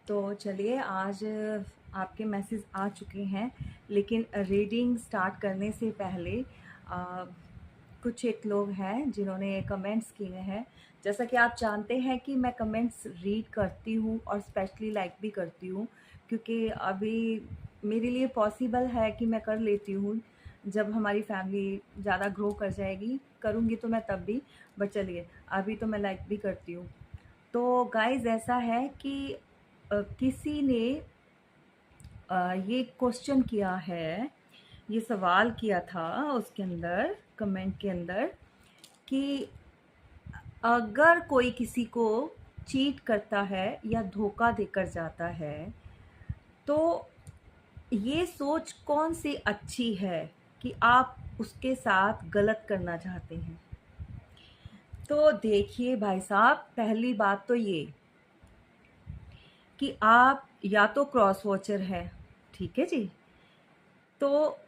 तो चलिए आज आपके मैसेज आ चुके हैं, लेकिन रीडिंग स्टार्ट करने से पहले आ, कुछ एक लोग हैं जिन्होंने कमेंट्स किए हैं। जैसा कि आप जानते हैं कि मैं कमेंट्स रीड करती हूँ और स्पेशली लाइक भी करती हूँ, क्योंकि अभी मेरे लिए पॉसिबल है कि मैं कर लेती हूँ। जब हमारी फैमिली ज़्यादा ग्रो कर जाएगी करूँगी तो मैं तब भी, बट चलिए अभी तो मैं लाइक भी करती हूँ। तो गाइस ऐसा है कि किसी ने ये क्वेश्चन किया है, ये सवाल किया था उसके अंदर, कमेंट के अंदर, कि अगर कोई किसी को चीट करता है या धोखा देकर जाता है तो ये सोच कौन सी अच्छी है कि आप उसके साथ गलत करना चाहते हैं। तो देखिए भाई साहब, पहली बात तो ये कि आप या तो क्रॉस वॉचर है, ठीक है जी, तो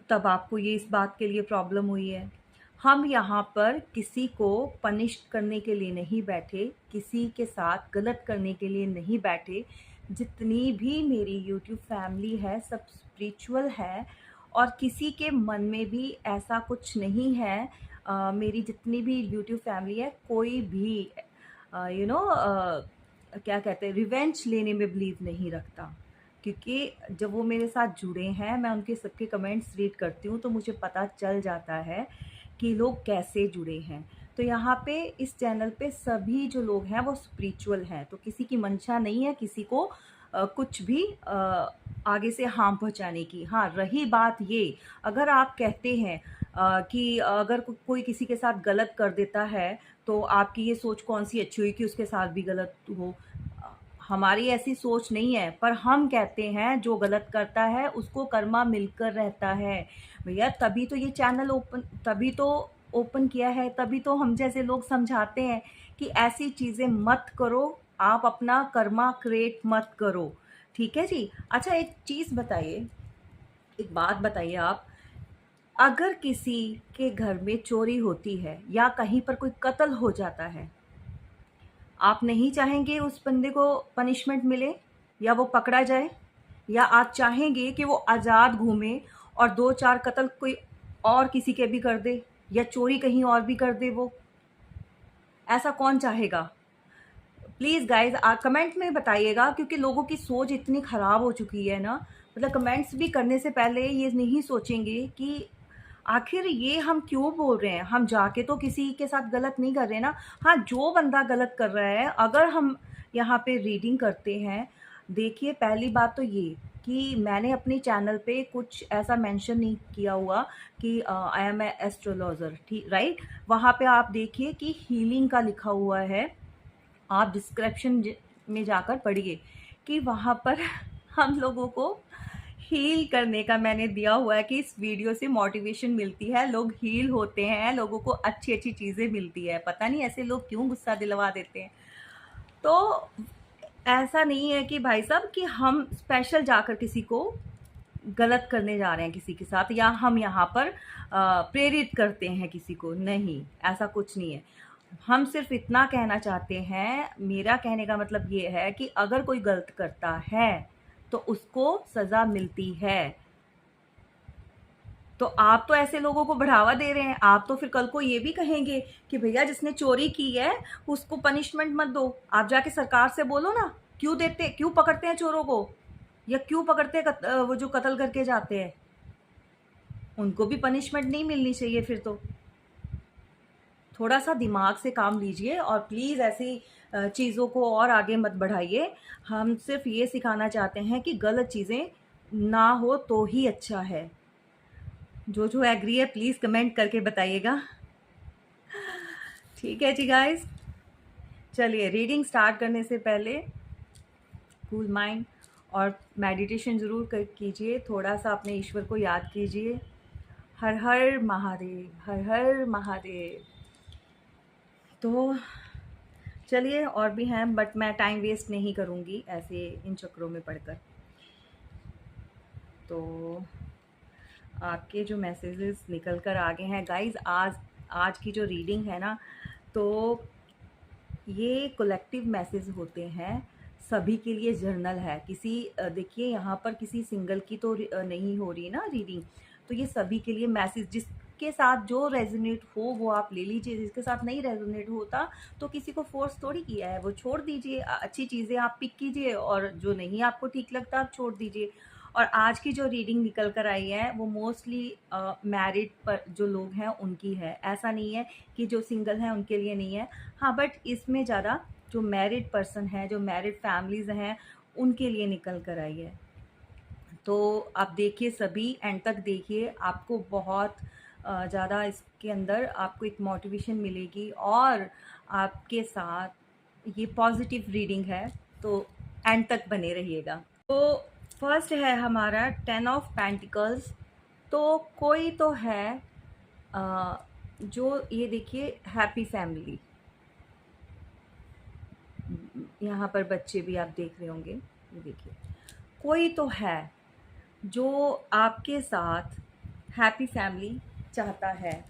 तब आपको ये इस बात के लिए प्रॉब्लम हुई है। हम यहाँ पर किसी को पनिश करने के लिए नहीं बैठे, किसी के साथ गलत करने के लिए नहीं बैठे। जितनी भी मेरी यूट्यूब फैमिली है सब स्पिरिचुअल है और किसी के मन में भी ऐसा कुछ नहीं है। मेरी जितनी भी यूट्यूब फैमिली है कोई भी क्या कहते हैं, रिवेंज लेने में बिलीव नहीं रखता, क्योंकि जब वो मेरे साथ जुड़े हैं मैं उनके सबके कमेंट्स रीड करती हूँ तो मुझे पता चल जाता है कि लोग कैसे जुड़े हैं। तो यहाँ पे इस चैनल पे सभी जो लोग हैं वो स्पिरिचुअल हैं, तो किसी की मंशा नहीं है किसी को कुछ भी आगे से हार्म पहुँचाने की। हाँ, रही बात ये, अगर आप कहते हैं कि अगर कोई किसी के साथ गलत कर देता है तो आपकी ये सोच कौन सी अच्छी हुई कि उसके साथ भी गलत हो। हमारी ऐसी सोच नहीं है, पर हम कहते हैं जो गलत करता है उसको कर्मा मिलकर रहता है। भैया तभी तो ये चैनल ओपन किया है, तभी तो हम जैसे लोग समझाते हैं कि ऐसी चीज़ें मत करो, आप अपना कर्मा क्रिएट मत करो। ठीक है जी। अच्छा एक चीज़ बताइए, एक बात बताइए आप, अगर किसी के घर में चोरी होती है या कहीं पर कोई कत्ल हो जाता है, आप नहीं चाहेंगे उस बंदे को पनिशमेंट मिले या वो पकड़ा जाए, या आप चाहेंगे कि वो आज़ाद घूमे और 2-4 कत्ल कोई और किसी के भी कर दे या चोरी कहीं और भी कर दे वो? ऐसा कौन चाहेगा? प्लीज़ गाइज़ कमेंट में बताइएगा, क्योंकि लोगों की सोच इतनी ख़राब हो चुकी है ना, मतलब कमेंट्स भी करने से पहले ये नहीं सोचेंगे कि आखिर ये हम क्यों बोल रहे हैं? हम जाके तो किसी के साथ गलत नहीं कर रहे ना। हाँ, जो बंदा गलत कर रहा है, अगर हम यहाँ पे रीडिंग करते हैं, देखिए पहली बात तो ये कि मैंने अपने चैनल पे कुछ ऐसा मेंशन नहीं किया हुआ कि आई एम ए एस्ट्रोलॉज़र, ठीक राइट? वहाँ पे आप देखिए कि हीलिंग का लिखा हुआ है, आप डिस्क्रिप्शन में जाकर पढ़िए कि वहाँ पर हम लोगों को हील करने का मैंने दिया हुआ है कि इस वीडियो से मोटिवेशन मिलती है, लोग हील होते हैं, लोगों को अच्छी अच्छी चीज़ें मिलती है। पता नहीं ऐसे लोग क्यों गुस्सा दिलवा देते हैं। तो ऐसा नहीं है कि भाई साहब कि हम स्पेशल जाकर किसी को गलत करने जा रहे हैं किसी के साथ, या हम यहाँ पर प्रेरित करते हैं किसी को, नहीं, ऐसा कुछ नहीं है। हम सिर्फ इतना कहना चाहते हैं, मेरा कहने का मतलब ये है कि अगर कोई गलत करता है तो उसको सज़ा मिलती है। तो आप तो ऐसे लोगों को बढ़ावा दे रहे हैं, आप तो फिर कल को ये भी कहेंगे कि भैया जिसने चोरी की है उसको पनिशमेंट मत दो। आप जाके सरकार से बोलो ना, क्यों पकड़ते हैं चोरों को, या क्यों पकड़ते हैं वो जो कत्ल करके जाते हैं, उनको भी पनिशमेंट नहीं मिलनी चाहिए फिर तो। थोड़ा सा दिमाग से काम लीजिए और प्लीज़ ऐसी चीज़ों को और आगे मत बढ़ाइए। हम सिर्फ ये सिखाना चाहते हैं कि गलत चीज़ें ना हो तो ही अच्छा है। जो एग्री है प्लीज़ कमेंट करके बताइएगा। ठीक है जी गाइस, चलिए रीडिंग स्टार्ट करने से पहले कूल माइंड और मेडिटेशन ज़रूर कीजिए, थोड़ा सा अपने ईश्वर को याद कीजिए। हर हर महादेव, हर हर महादेव। तो चलिए और भी हैं, बट मैं टाइम वेस्ट नहीं करूँगी ऐसे इन चक्रों में पढ़कर। तो आपके जो मैसेजेस निकल कर आ गए हैं गाइज़, आज की जो रीडिंग है ना, तो ये कलेक्टिव मैसेज होते हैं, सभी के लिए जर्नल है। किसी देखिए यहाँ पर किसी सिंगल की तो नहीं हो रही ना रीडिंग, तो ये सभी के लिए मैसेज, जिसके साथ जो रेजोनेट हो वो आप ले लीजिए, जिसके साथ नहीं रेजोनेट होता तो किसी को फोर्स थोड़ी किया है, वो छोड़ दीजिए। अच्छी चीज़ें आप पिक कीजिए और जो नहीं आपको ठीक लगता आप छोड़ दीजिए। और आज की जो रीडिंग निकल कर आई है वो मोस्टली मैरिड पर जो लोग हैं उनकी है। ऐसा नहीं है कि जो सिंगल हैं उनके लिए नहीं है। हाँ, बट इसमें ज़्यादा जो मैरिड पर्सन है, जो मैरिड फैमिलीज़ हैं, उनके लिए निकल कर आई है। तो आप देखिए, सभी एंड तक देखिए, आपको बहुत ज़्यादा इसके अंदर आपको एक मोटिवेशन मिलेगी और आपके साथ ये पॉजिटिव रीडिंग है, तो एंड तक बने रहिएगा। तो फर्स्ट है हमारा 10 ऑफ पेंटिकल्स। तो कोई तो है जो ये देखिए हैप्पी फैमिली, यहाँ पर बच्चे भी आप देख रहे होंगे, ये देखिए कोई तो है जो आपके साथ हैप्पी फैमिली चाहता है,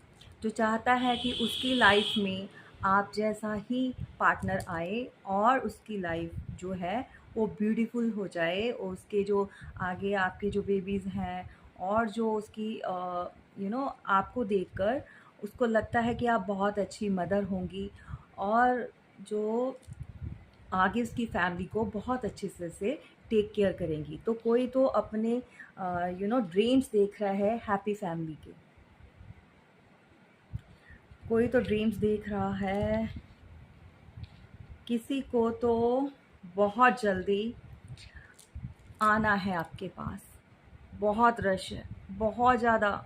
जो चाहता है कि उसकी लाइफ में आप जैसा ही पार्टनर आए और उसकी लाइफ जो है वो ब्यूटीफुल हो जाए, और उसके जो आगे आपके जो बेबीज़ हैं और जो उसकी आपको देखकर उसको लगता है कि आप बहुत अच्छी मदर होंगी, और जो आगे उसकी फैमिली को बहुत अच्छे से टेक केयर करेंगी। तो कोई तो अपने ड्रीम्स देख रहा है हैप्पी फैमिली के, कोई तो ड्रीम्स देख रहा है, किसी को तो बहुत जल्दी आना है आपके पास, बहुत रश है, बहुत ज़्यादा,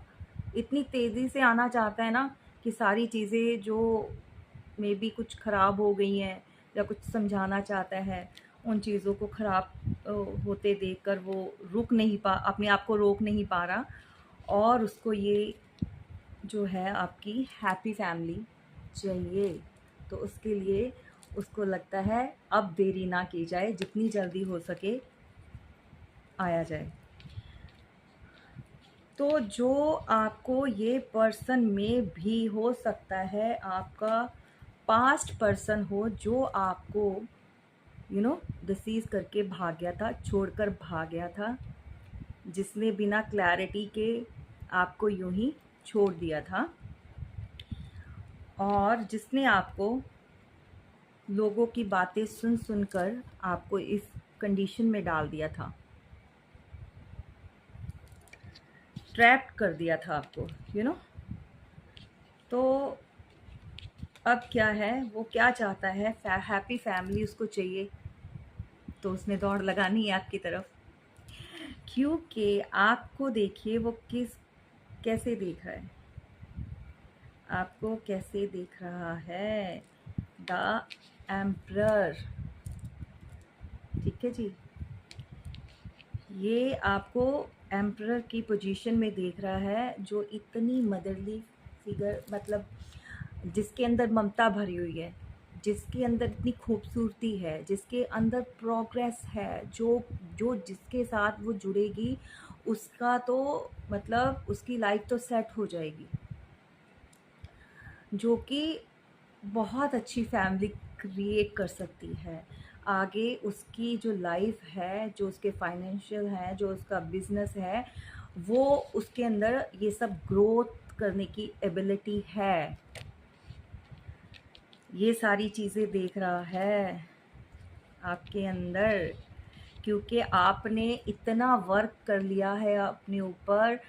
इतनी तेज़ी से आना चाहता है ना कि सारी चीज़ें जो मे बी कुछ ख़राब हो गई हैं या कुछ समझाना चाहता है, उन चीज़ों को ख़राब होते देखकर वो अपने आप को रोक नहीं पा रहा, और उसको ये जो है आपकी हैप्पी फैमिली चाहिए। तो उसके लिए उसको लगता है अब देरी ना की जाए, जितनी जल्दी हो सके आया जाए। तो जो आपको ये पर्सन में भी हो सकता है आपका पास्ट पर्सन हो, जो आपको डिसीज करके भाग गया था, छोड़कर भाग गया था, जिसने बिना क्लैरिटी के आपको यूं ही छोड़ दिया था, और जिसने आपको लोगों की बातें सुन सुनकर आपको इस कंडीशन में डाल दिया था, ट्रैप कर दिया था आपको, तो अब क्या है, वो क्या चाहता है, हैप्पी फैमिली उसको चाहिए, तो उसने दौड़ लगानी है आपकी तरफ, क्योंकि आपको देखिए वो कैसे देख रहा है, आपको कैसे देख रहा है, द एम्परर। ठीक है जी, ये आपको एम्परर की पोजीशन में देख रहा है, जो इतनी मदरली फिगर, मतलब जिसके अंदर ममता भरी हुई है, जिसके अंदर इतनी खूबसूरती है, जिसके अंदर प्रोग्रेस है, जो जो जिसके साथ वो जुड़ेगी उसका तो मतलब उसकी लाइफ तो सेट हो जाएगी, जो कि बहुत अच्छी फैमिली क्रिएट कर सकती है। आगे उसकी जो लाइफ है, जो उसके फाइनेंशियल है, जो उसका बिजनेस है, वो उसके अंदर ये सब ग्रोथ करने की एबिलिटी है, ये सारी चीज़ें देख रहा है आपके अंदर, क्योंकि आपने इतना वर्क कर लिया है अपने ऊपर,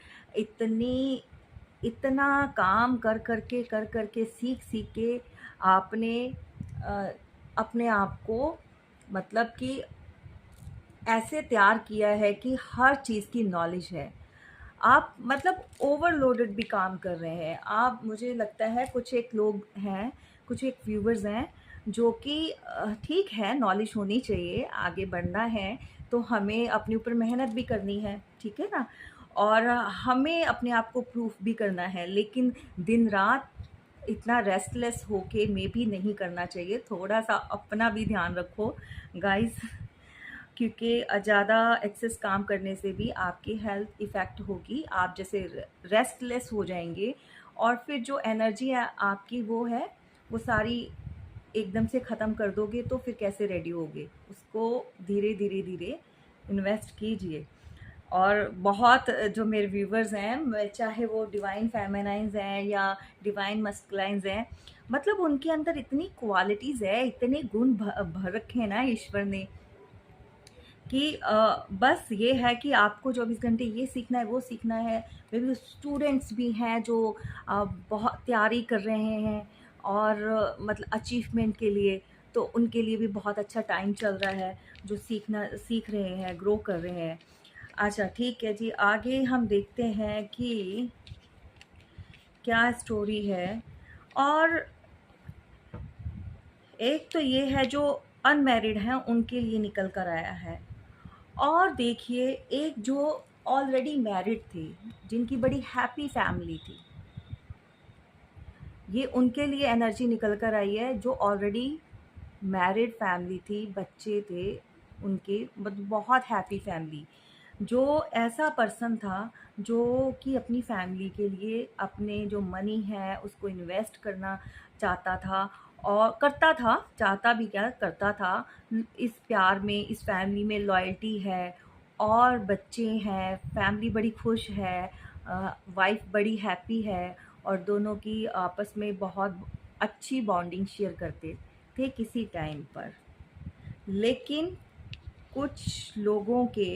इतना काम कर करके सीख के आपने अपने आप को मतलब कि ऐसे तैयार किया है कि हर चीज़ की नॉलेज है। आप मतलब ओवरलोडेड भी काम कर रहे हैं आप, मुझे लगता है कुछ एक लोग हैं, कुछ एक व्यूवर्स हैं जो कि ठीक है, नॉलेज होनी चाहिए, आगे बढ़ना है तो हमें अपने ऊपर मेहनत भी करनी है, ठीक है ना, और हमें अपने आप को प्रूफ भी करना है, लेकिन दिन रात इतना रेस्टलेस होके में भी नहीं करना चाहिए, थोड़ा सा अपना भी ध्यान रखो गाइस, क्योंकि ज़्यादा एक्सेस काम करने से भी आपकी हेल्थ इफ़ेक्ट होगी, आप जैसे रेस्टलेस हो जाएंगे, और फिर जो एनर्जी है आपकी वो सारी एकदम से ख़त्म कर दोगे तो फिर कैसे रेडी होगे? उसको धीरे धीरे धीरे इन्वेस्ट कीजिए। और बहुत जो मेरे व्यूवर्स हैं, चाहे वो डिवाइन फेमिनाइन्स हैं या डिवाइन मस्कुलाइन्स हैं, मतलब उनके अंदर इतनी क्वालिटीज़ है, इतने गुण भर रखे हैं ना ईश्वर ने, कि बस ये है कि आपको 24 घंटे ये सीखना है, वो सीखना है। मे बी स्टूडेंट्स भी हैं जो बहुत तैयारी कर रहे हैं और मतलब अचीवमेंट के लिए, तो उनके लिए भी बहुत अच्छा टाइम चल रहा है, जो सीख रहे हैं, ग्रो कर रहे हैं। अच्छा ठीक है जी, आगे हम देखते हैं कि क्या स्टोरी है। और एक तो ये है जो अनमैरिड हैं उनके लिए निकल कर आया है, और देखिए एक जो ऑलरेडी मैरिड थे, जिनकी बड़ी हैप्पी फैमिली थी, ये उनके लिए एनर्जी निकल कर आई है। जो ऑलरेडी मैरिड फैमिली थी, बच्चे थे उनके, मतलब बहुत हैप्पी फैमिली, जो ऐसा पर्सन था जो कि अपनी फैमिली के लिए अपने जो मनी है उसको इन्वेस्ट करना चाहता था, और करता था, चाहता भी क्या करता था। इस प्यार में, इस फैमिली में लॉयल्टी है, और बच्चे हैं, फैमिली बड़ी खुश है, वाइफ बड़ी हैप्पी है, और दोनों की आपस में बहुत अच्छी बॉन्डिंग शेयर करते थे किसी टाइम पर। लेकिन कुछ लोगों के,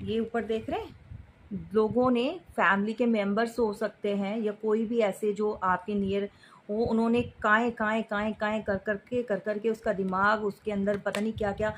ये ऊपर देख रहे हैं, लोगों ने, फैमिली के मेंबर्स हो सकते हैं या कोई भी ऐसे जो आपके नियर हो, उन्होंने काएँ काएँ काएँ काएँ कर करके उसका दिमाग, उसके अंदर पता नहीं क्या क्या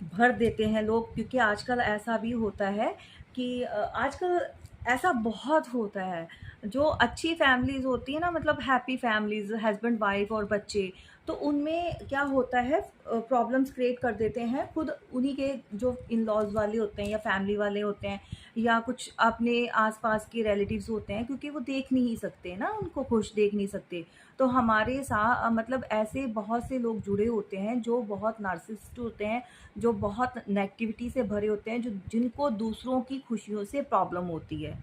भर देते हैं लोग। क्योंकि आजकल ऐसा भी होता है कि आजकल ऐसा बहुत होता है, जो अच्छी फैमिलीज़ होती है ना, मतलब हैप्पी फैमिलीज़, हस्बैंड वाइफ और बच्चे, तो उनमें क्या होता है, प्रॉब्लम्स क्रिएट कर देते हैं खुद उन्हीं के जो इन लॉज वाले होते हैं या फैमिली वाले होते हैं, या कुछ अपने आसपास के रिलेटिव्स होते हैं, क्योंकि वो देख नहीं सकते ना, उनको खुश देख नहीं सकते। तो हमारे साथ मतलब ऐसे बहुत से लोग जुड़े होते हैं जो बहुत नार्सिसिस्ट होते हैं, जो बहुत नेगेटिविटी से भरे होते हैं, जो जिनको दूसरों की खुशियों से प्रॉब्लम होती है,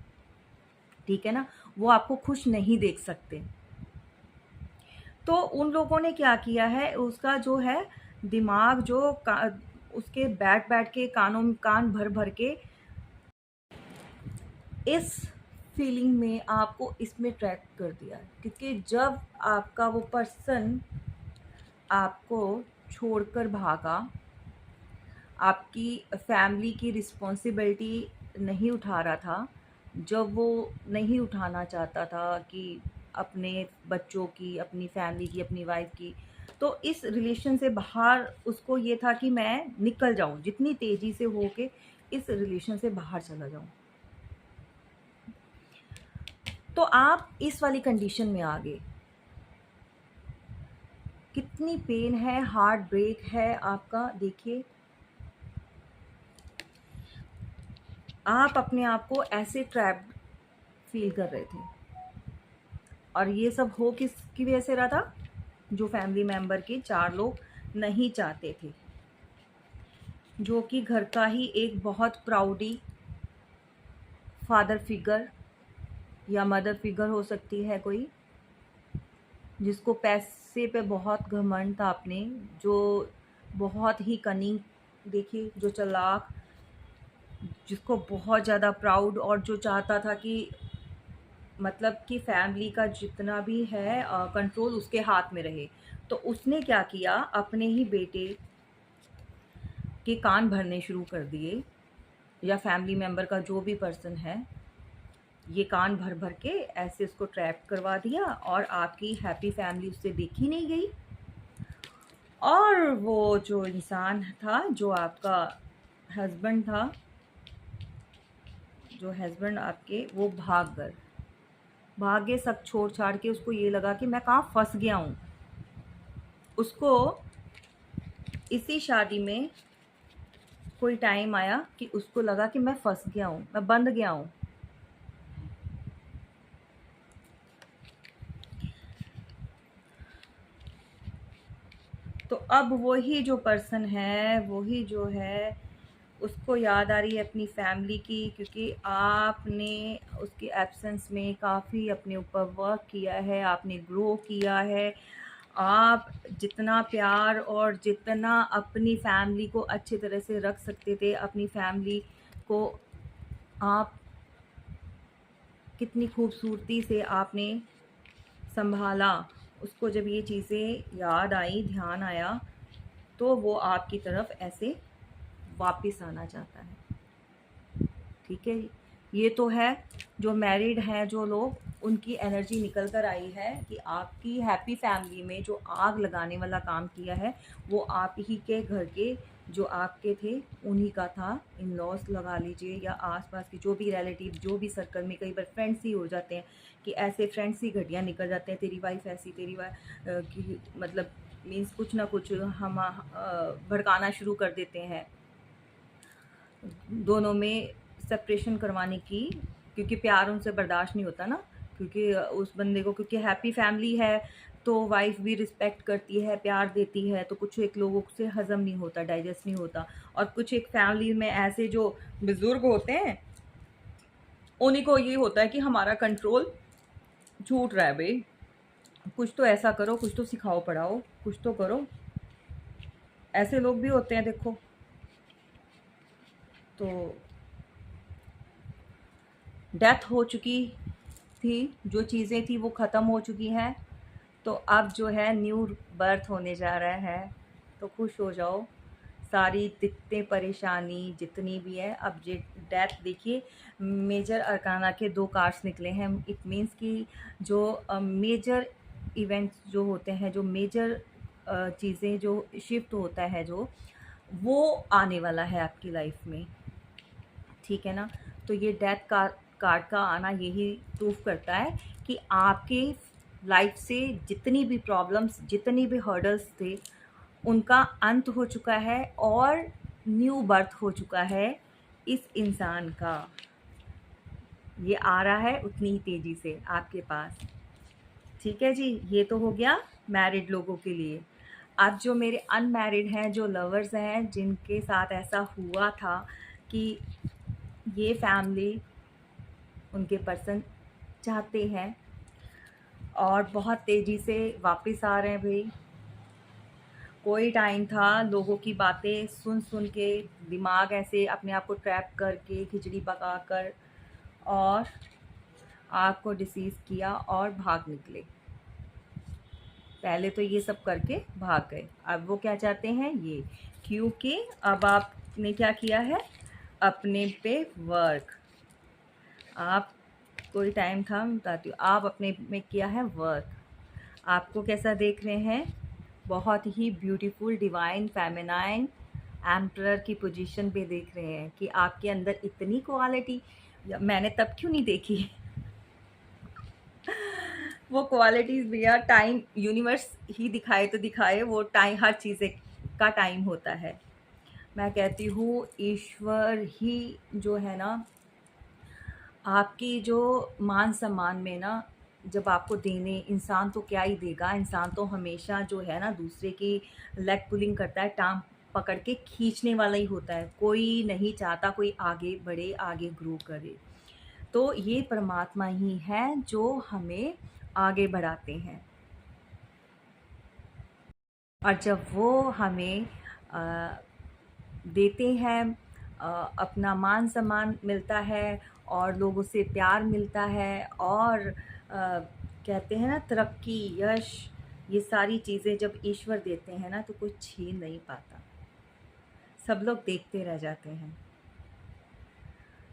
ठीक है ना, वो आपको खुश नहीं देख सकते। तो उन लोगों ने क्या किया है, उसका जो है दिमाग जो उसके बैठ बैठ के कानों में कान भर भर के इस फीलिंग में आपको इसमें ट्रैप कर दिया। क्योंकि जब आपका वो पर्सन आपको छोड़कर भागा, आपकी फैमिली की रिस्पॉन्सिबिलिटी नहीं उठा रहा था, जब वो नहीं उठाना चाहता था कि अपने बच्चों की, अपनी फैमिली की, अपनी वाइफ की, तो इस रिलेशन से बाहर उसको ये था कि मैं निकल जाऊं, जितनी तेज़ी से हो के इस रिलेशन से बाहर चला जाऊं। तो आप इस वाली कंडीशन में आ गए, कितनी पेन है, हार्ट ब्रेक है आपका। देखिए, आप अपने आप को ऐसे ट्रैप्ड फील कर रहे थे, और ये सब हो किसकी वजह से रहा था, जो फैमिली मेंबर के 4 लोग नहीं चाहते थे, जो कि घर का ही एक बहुत प्राउडी फादर फिगर या मदर फिगर हो सकती है कोई, जिसको पैसे पे बहुत घमंड था अपने, जो बहुत ही कनिंग, देखिए जो चालाक, जिसको बहुत ज़्यादा प्राउड, और जो चाहता था कि मतलब कि फैमिली का जितना भी है कंट्रोल उसके हाथ में रहे। तो उसने क्या किया, अपने ही बेटे के कान भरने शुरू कर दिए, या फैमिली मेंबर का जो भी पर्सन है, ये कान भर भर के ऐसे उसको ट्रैप करवा दिया, और आपकी हैप्पी फैमिली उससे देखी नहीं गई। और वो जो इंसान था, जो आपका हस्बैंड था, जो हस्बैंड आपके, वो भाग गए सब छोड़ छाड़ के। उसको ये लगा कि मैं कहाँ फंस गया हूँ। उसको इसी शादी में कोई टाइम आया कि उसको लगा कि मैं फंस गया हूँ, मैं बंद गया हूँ। तो अब वही जो पर्सन है, वही जो है, उसको याद आ रही है अपनी फैमिली की, क्योंकि आपने उसके एब्सेंस में काफ़ी अपने ऊपर वर्क किया है, आपने ग्रो किया है। आप जितना प्यार और जितना अपनी फैमिली को अच्छी तरह से रख सकते थे, अपनी फैमिली को आप कितनी खूबसूरती से आपने संभाला। उसको जब ये चीज़ें याद आई, ध्यान आया, तो वो आपकी तरफ ऐसे वापस आना चाहता है। ठीक है, ये तो है जो मैरिड हैं जो लोग, उनकी एनर्जी निकल कर आई है कि आपकी हैप्पी फैमिली में जो आग लगाने वाला काम किया है वो आप ही के घर के जो आपके थे उन्हीं का था। इन लॉस लगा लीजिए या आसपास के जो भी रिलेटिव, जो भी सर्कल में, कई बार फ्रेंड्स ही हो जाते हैं कि ऐसे फ्रेंड्स ही घटिया निकल जाते हैं, तेरी वाइफ ऐसी, तेरी वाइफ की मतलब मीन्स कुछ ना कुछ हम भड़काना शुरू कर देते हैं दोनों में सेपरेशन करवाने की, क्योंकि प्यार उनसे बर्दाश्त नहीं होता ना, क्योंकि उस बंदे को, क्योंकि हैप्पी फैमिली है तो वाइफ भी रिस्पेक्ट करती है, प्यार देती है, तो कुछ एक लोगों से हज़म नहीं होता, डाइजेस्ट नहीं होता। और कुछ एक फैमिली में ऐसे जो बुज़ुर्ग होते हैं उन्हीं को ये होता है कि हमारा कंट्रोल छूट रहा है भाई, कुछ तो ऐसा करो, कुछ तो सिखाओ पढ़ाओ, कुछ तो करो। ऐसे लोग भी होते हैं देखो। तो डेथ हो चुकी थी, जो चीज़ें थी वो ख़त्म हो चुकी हैं, तो अब जो है न्यू बर्थ होने जा रहा है। तो खुश हो जाओ, सारी दिक्कतें परेशानी जितनी भी है, अब जे डेथ देखिए, मेजर अरकाना के 2 कार्ड्स निकले हैं। इट मीन्स कि जो मेजर इवेंट्स जो होते हैं, जो मेजर चीज़ें जो शिफ्ट होता है जो, वो आने वाला है आपकी लाइफ में। ठीक है ना? तो ये डेथ कार्ड का आना यही प्रूफ करता है कि आपके लाइफ से जितनी भी प्रॉब्लम्स, जितनी भी हर्डल्स थे, उनका अंत हो चुका है और न्यू बर्थ हो चुका है इस इंसान का। ये आ रहा है उतनी ही तेज़ी से आपके पास। ठीक है जी, ये तो हो गया मैरिड लोगों के लिए। अब जो मेरे अनमैरिड हैं, जो लवर्स हैं, जिनके साथ ऐसा हुआ था कि ये फैमिली उनके पर्सन चाहते हैं और बहुत तेज़ी से वापस आ रहे हैं भाई। कोई टाइम था लोगों की बातें सुन सुन के दिमाग ऐसे अपने आप को ट्रैप करके खिचड़ी पका कर और आग को डिसीज़ किया और भाग निकले। पहले तो ये सब करके भाग गए, अब वो क्या चाहते हैं ये, क्योंकि अब आपने क्या किया है अपने पे वर्क। आप कोई टाइम था, मैं बताती हूँ, आप अपने में किया है वर्क। आपको कैसा देख रहे हैं, बहुत ही ब्यूटीफुल, डिवाइन, फेमिनाइन, एम्परर की पोजीशन पे देख रहे हैं कि आपके अंदर इतनी क्वालिटी मैंने तब क्यों नहीं देखी। वो क्वालिटीज़ भैया टाइम, यूनिवर्स ही दिखाए तो दिखाए, वो टाइम, हर चीज़ का टाइम होता है। मैं कहती हूँ ईश्वर ही जो है ना, आपकी जो मान सम्मान में ना, जब आपको देने, इंसान तो क्या ही देगा, इंसान तो हमेशा जो है ना दूसरे की लेग पुलिंग करता है, टांग पकड़ के खींचने वाला ही होता है। कोई नहीं चाहता कोई आगे बढ़े, आगे ग्रो करे। तो ये परमात्मा ही है जो हमें आगे बढ़ाते हैं। और जब वो हमें अ, देते हैं, अपना मान सम्मान मिलता है और लोगों से प्यार मिलता है और कहते हैं ना तरक्की, यश, ये सारी चीज़ें जब ईश्वर देते हैं ना तो कोई छीन नहीं पाता, सब लोग देखते रह जाते हैं।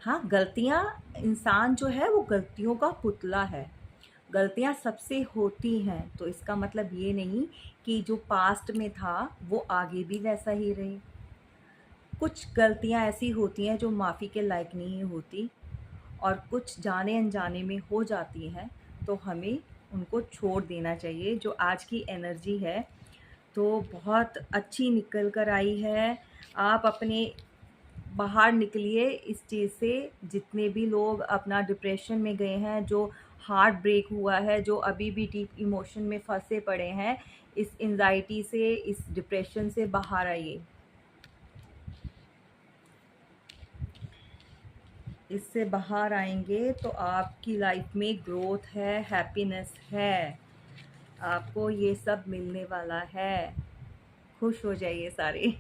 हाँ, गलतियाँ, इंसान जो है वो गलतियों का पुतला है, गलतियाँ सबसे होती हैं, तो इसका मतलब ये नहीं कि जो पास्ट में था वो आगे भी वैसा ही रहे। कुछ गलतियाँ ऐसी होती हैं जो माफ़ी के लायक नहीं होती और कुछ जाने अनजाने में हो जाती हैं, तो हमें उनको छोड़ देना चाहिए। जो आज की एनर्जी है तो बहुत अच्छी निकल कर आई है। आप अपने बाहर निकलिए इस चीज़ से, जितने भी लोग अपना डिप्रेशन में गए हैं, जो हार्ट ब्रेक हुआ है, जो अभी भी डीप इमोशन में फंसे पड़े हैं, इस एंजाइटी से, इस डिप्रेशन से बाहर आइए। इससे बाहर आएंगे तो आपकी लाइफ में ग्रोथ है, हैप्पीनेस है, आपको ये सब मिलने वाला है। खुश हो जाइए सारे।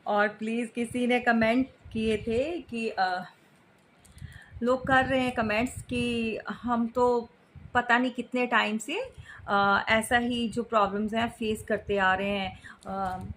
और प्लीज़ किसी ने कमेंट किए थे कि लोग कर रहे हैं कमेंट्स कि हम तो पता नहीं कितने टाइम से ऐसा ही जो प्रॉब्लम्स हैं फेस करते आ रहे हैं।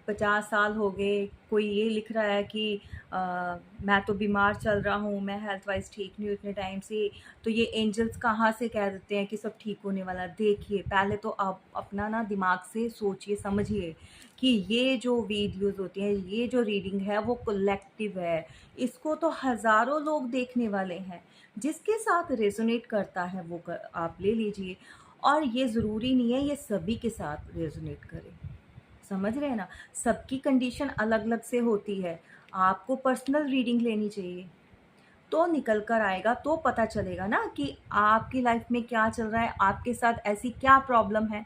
50 साल हो गए। कोई ये लिख रहा है कि मैं तो बीमार चल रहा हूँ, मैं हेल्थ वाइज ठीक नहीं हूँ इतने टाइम से। तो ये एंजल्स कहाँ से कह देते हैं कि सब ठीक होने वाला है? देखिए, पहले तो आप अपना ना दिमाग से सोचिए, समझिए कि ये जो वीडियोस होती हैं, ये जो रीडिंग है वो कलेक्टिव है। इसको तो हज़ारों लोग देखने वाले हैं। जिसके साथ रेजोनेट करता है वो आप ले लीजिए। और ये ज़रूरी नहीं है ये सभी के साथ रेजोनेट करे। समझ रहे हैं ना? सबकी कंडीशन अलग-अलग से होती है। आपको पर्सनल रीडिंग लेनी चाहिए, तो निकल कर आएगा, तो पता चलेगा ना कि आपकी लाइफ में क्या चल रहा है, आपके साथ ऐसी क्या प्रॉब्लम है।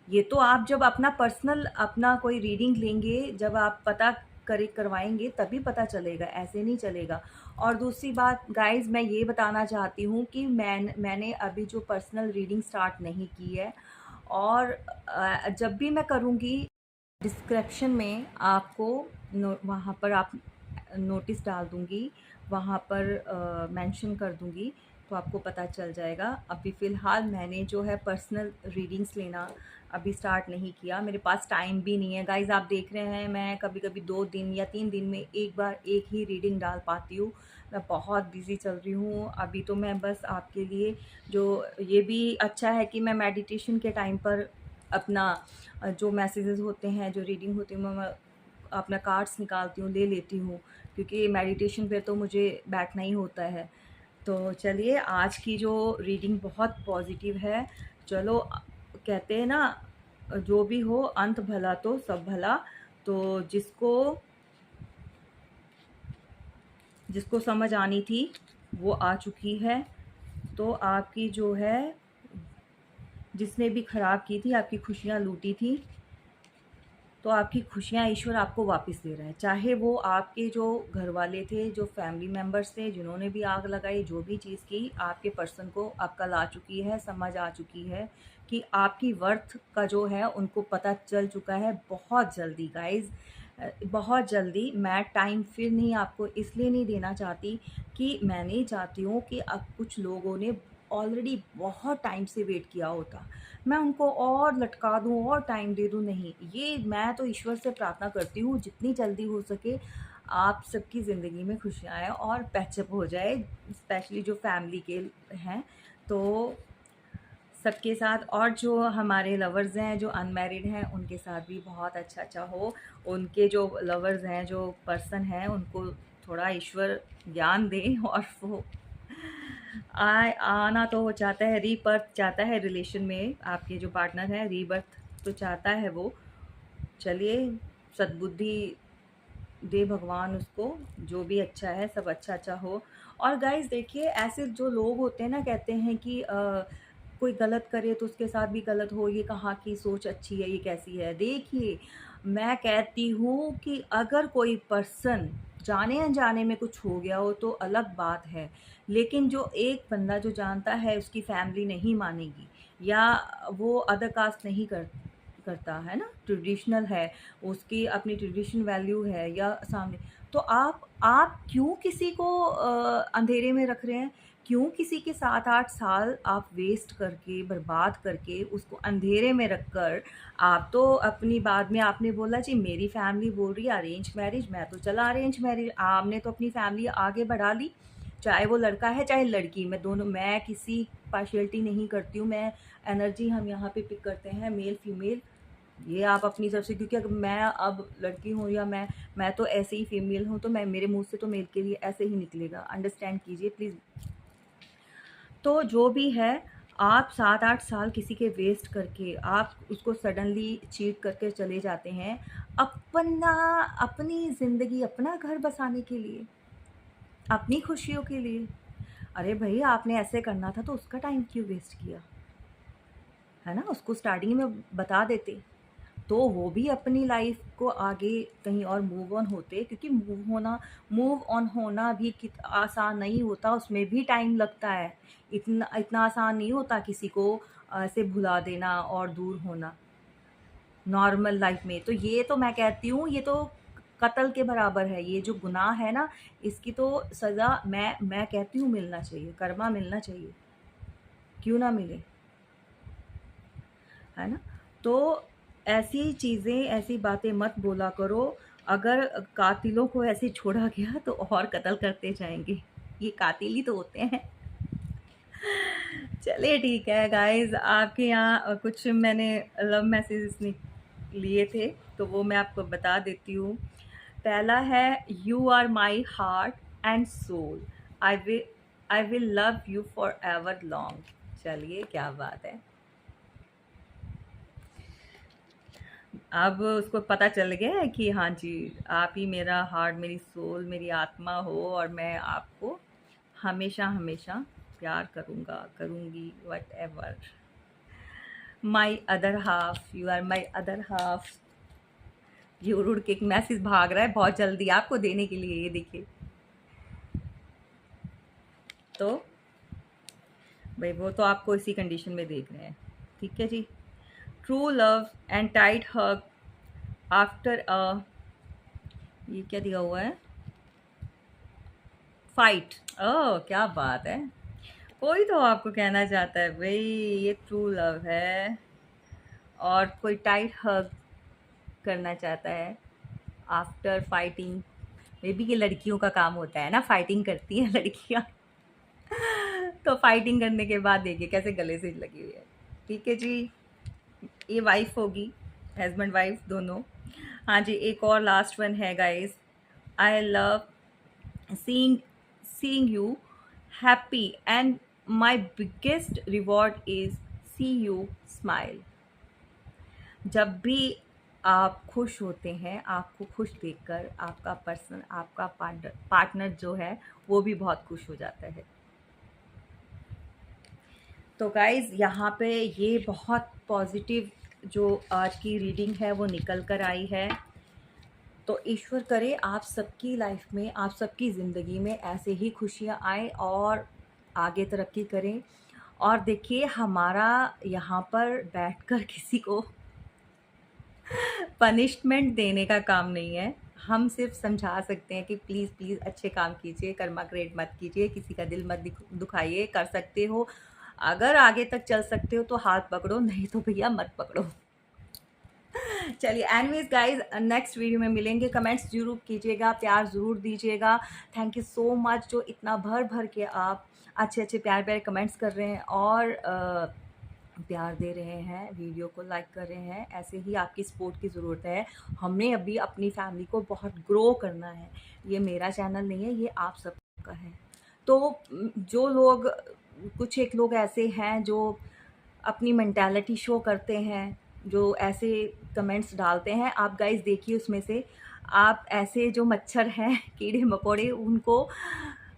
ये तो आप जब अपना पर्सनल अपना कोई रीडिंग लेंगे, जब आप पता करवाएँगे तभी पता चलेगा, ऐसे नहीं चलेगा। और दूसरी बात गाइज़, मैं ये बताना चाहती हूँ कि मैंने अभी जो पर्सनल रीडिंग स्टार्ट नहीं की है। और जब भी मैं करूँगी डिस्क्रिप्शन में आपको वहाँ पर आप नोटिस डाल दूँगी, वहाँ पर मेंशन कर दूँगी, तो आपको पता चल जाएगा। अभी फ़िलहाल मैंने जो है पर्सनल रीडिंग्स लेना अभी स्टार्ट नहीं किया, मेरे पास टाइम भी नहीं है। गाइज़, आप देख रहे हैं मैं कभी-कभी 2 दिन या 3 दिन में एक बार एक ही रीडिंग डाल पाती हूँ। मैं बहुत बिज़ी चल रही हूँ। अभी तो मैं बस आपके लिए जो ये भी अच्छा है कि मैं मेडिटेशन के टाइम पर अपना जो मैसेजेस होते हैं, जो रीडिंग होती है, मैं अपना कार्ड्स निकालती हूँ, ले लेती हूँ, क्योंकि मेडिटेशन पे तो मुझे बैठना ही होता है। तो चलिए, आज की जो रीडिंग बहुत पॉजिटिव है। चलो, कहते हैं ना, जो भी हो अंत भला तो सब भला। तो जिसको समझ आनी थी वो आ चुकी है। तो आपकी जो है, जिसने भी ख़राब की थी, आपकी खुशियाँ लूटी थी, तो आपकी खुशियाँ ईश्वर आपको वापस दे रहा है। चाहे वो आपके जो घर वाले थे, जो फैमिली मेम्बर्स थे, जिन्होंने भी आग लगाई, जो भी चीज़ की, आपके पर्सन को अक्ल आ चुकी है, समझ आ चुकी है कि आपकी वर्थ का जो है उनको पता चल चुका है। बहुत जल्दी गाइज़, बहुत जल्दी। मैं टाइम फिर नहीं आपको इसलिए नहीं देना चाहती कि मैं नहीं चाहती हूँ कि अब कुछ लोगों ने ऑलरेडी बहुत टाइम से वेट किया होता, मैं उनको और लटका दूँ और टाइम दे दूँ। नहीं, ये मैं तो ईश्वर से प्रार्थना करती हूँ जितनी जल्दी हो सके आप सबकी ज़िंदगी में खुशियाँ आएँ और पैचअप हो जाए, स्पेशली जो फैमिली के हैं, तो सबके साथ। और जो हमारे लवर्स हैं, जो अनमैरिड हैं, उनके साथ भी बहुत अच्छा हो। उनके जो लवर्स हैं, जो पर्सन हैं, उनको थोड़ा ईश्वर ज्ञान दे और वो आना तो वो चाहता है, रीबर्थ चाहता है रिलेशन में। आपके जो पार्टनर है, रीबर्थ तो चाहता है वो। चलिए, सद्बुद्धि दे भगवान उसको, जो भी अच्छा है सब अच्छा हो। और गाइस देखिए, ऐसे जो लोग होते हैं ना, कहते हैं कि कोई गलत करे तो उसके साथ भी गलत हो, ये कहाँ की सोच अच्छी है, ये कैसी है। देखिए, मैं कहती हूँ कि अगर कोई पर्सन जाने अनजाने में कुछ हो गया हो तो अलग बात है, लेकिन जो एक बंदा जो जानता है उसकी फैमिली नहीं मानेगी, या वो अदर कास्ट नहीं करता है ना, ट्रेडिशनल है, उसकी अपनी ट्रेडिशन वैल्यू है या सामने, तो आप क्यों किसी को अंधेरे में रख रहे हैं? क्यों किसी के 7-8 साल आप वेस्ट करके, बर्बाद करके, उसको अंधेरे में रखकर, आप तो अपनी, बाद में आपने बोला जी मेरी फैमिली बोल रही है अरेंज मैरिज, मैं तो चला अरेंज मैरिज, आपने तो अपनी फैमिली आगे बढ़ा ली, चाहे वो लड़का है चाहे लड़की, मैं दोनों, मैं किसी पार्शियलिटी नहीं करती हूँ। मैं एनर्जी हम यहाँ पे पिक करते हैं, मेल फीमेल, ये आप अपनी तरफ से, क्योंकि अगर मैं अब लड़की हूँ या मैं तो ऐसे ही फीमेल हूँ, तो मैं, मेरे मुंह से तो मेल के लिए ऐसे ही निकलेगा, अंडरस्टैंड कीजिए प्लीज़। तो जो भी है, आप 7-8 साल किसी के वेस्ट करके आप उसको सडनली चीट करके चले जाते हैं अपना, अपनी ज़िंदगी, अपना घर बसाने के लिए, अपनी खुशियों के लिए। अरे भाई, आपने ऐसे करना था तो उसका टाइम क्यों वेस्ट किया, है ना? उसको स्टार्टिंग में बता देते। तो वो भी अपनी लाइफ को आगे कहीं और मूव ऑन होते, क्योंकि मूव ऑन होना भी आसान नहीं होता, उसमें भी टाइम लगता है। इतना इतना आसान नहीं होता किसी को ऐसे भुला देना और दूर होना नॉर्मल लाइफ में। तो ये तो मैं कहती हूँ, ये तो कत्ल के बराबर है। ये जो गुनाह है ना, इसकी तो सज़ा मैं कहती हूँ मिलना चाहिए, कर्मा मिलना चाहिए, क्यों ना मिले, है ना? तो ऐसी चीज़ें, ऐसी बातें मत बोला करो। अगर कातिलों को ऐसे छोड़ा गया तो और कत्ल करते जाएंगे, ये कातिल ही तो होते हैं। चलिए ठीक है गाइस, आपके यहाँ कुछ मैंने लव मैसेजेस लिए थे, तो वो मैं आपको बता देती हूँ। पहला है, you are my heart and soul, I will love you forever long. चलिए, क्या बात है, अब उसको पता चल गया है कि हाँ जी, आप ही मेरा हार्ट, मेरी सोल, मेरी आत्मा हो, और मैं आपको हमेशा हमेशा प्यार करूँगा, करूँगी, whatever. My other half, you are my other half. ये उड़ के एक मैसेज भाग रहा है बहुत जल्दी आपको देने के लिए, ये देखिए। तो भाई वो तो आपको इसी कंडीशन में देख रहे हैं, ठीक है जी। True love and tight hug after a, ये क्या दिया हुआ है, फाइट। ओह, क्या बात है, कोई तो आपको कहना चाहता है भाई ये ट्रू लव है, और कोई टाइट हग करना चाहता है आफ्टर फाइटिंग। मे बी ये लड़कियों का काम होता है ना, फाइटिंग करती हैं लड़कियां। तो फाइटिंग करने के बाद देखिए कैसे गले से लगी हुई है, ठीक है जी। ये वाइफ होगी, हस्बैंड वाइफ दोनों। हाँ जी, एक और लास्ट वन है guys. I love seeing seeing you happy and my biggest reward is see you smile। जब भी आप खुश होते हैं, आपको खुश देखकर आपका पार्टनर जो है वो भी बहुत खुश हो जाता है। तो गाइज़, यहाँ पे ये बहुत पॉजिटिव जो आज की रीडिंग है वो निकल कर आई है। तो ईश्वर करे आप सबकी लाइफ में, आप सबकी ज़िंदगी में ऐसे ही खुशियाँ आए और आगे तरक्की करें। और देखिए, हमारा यहाँ पर बैठकर किसी को पनिशमेंट देने का काम नहीं है। हम सिर्फ समझा सकते हैं कि प्लीज़ प्लीज़ अच्छे काम कीजिए, कर्मा क्रिएट मत कीजिए, किसी का दिल मत दुखाइए। कर सकते हो, अगर आगे तक चल सकते हो तो हाथ पकड़ो, नहीं तो भैया मत पकड़ो। चलिए, एनीवेज गाइज, नेक्स्ट वीडियो में मिलेंगे। कमेंट्स जरूर कीजिएगा, प्यार ज़रूर दीजिएगा। थैंक यू सो मच जो इतना भर भर के आप अच्छे अच्छे प्यार प्यारे कमेंट्स कर रहे हैं और प्यार दे रहे हैं, वीडियो को लाइक कर रहे हैं। ऐसे ही आपकी सपोर्ट की ज़रूरत है। हमने अभी अपनी फैमिली को बहुत ग्रो करना है। ये मेरा चैनल नहीं है, ये आप सबका है। तो जो लोग, कुछ एक लोग ऐसे हैं जो अपनी मेंटालिटी शो करते हैं, जो ऐसे कमेंट्स डालते हैं, आप गाइस देखिए उसमें से आप ऐसे जो मच्छर हैं, कीड़े मकोड़े, उनको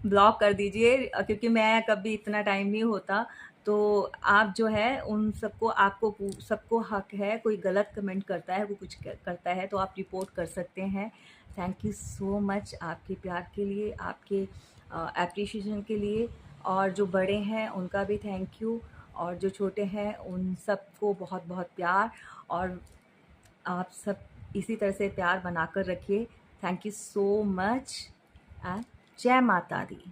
ब्लॉक कर दीजिए, क्योंकि मैं कभी इतना टाइम नहीं होता। तो आप जो है उन सबको, आपको सबको हक है, कोई गलत कमेंट करता है, कोई कुछ करता है तो आप रिपोर्ट कर सकते हैं। थैंक यू सो मच आपके प्यार के लिए, आपके एप्रिशिएशन के लिए। और जो बड़े हैं उनका भी थैंक यू, और जो छोटे हैं उन सबको बहुत बहुत प्यार। और आप सब इसी तरह से प्यार बनाकर रखिए। Thank you so much and जय माता दी।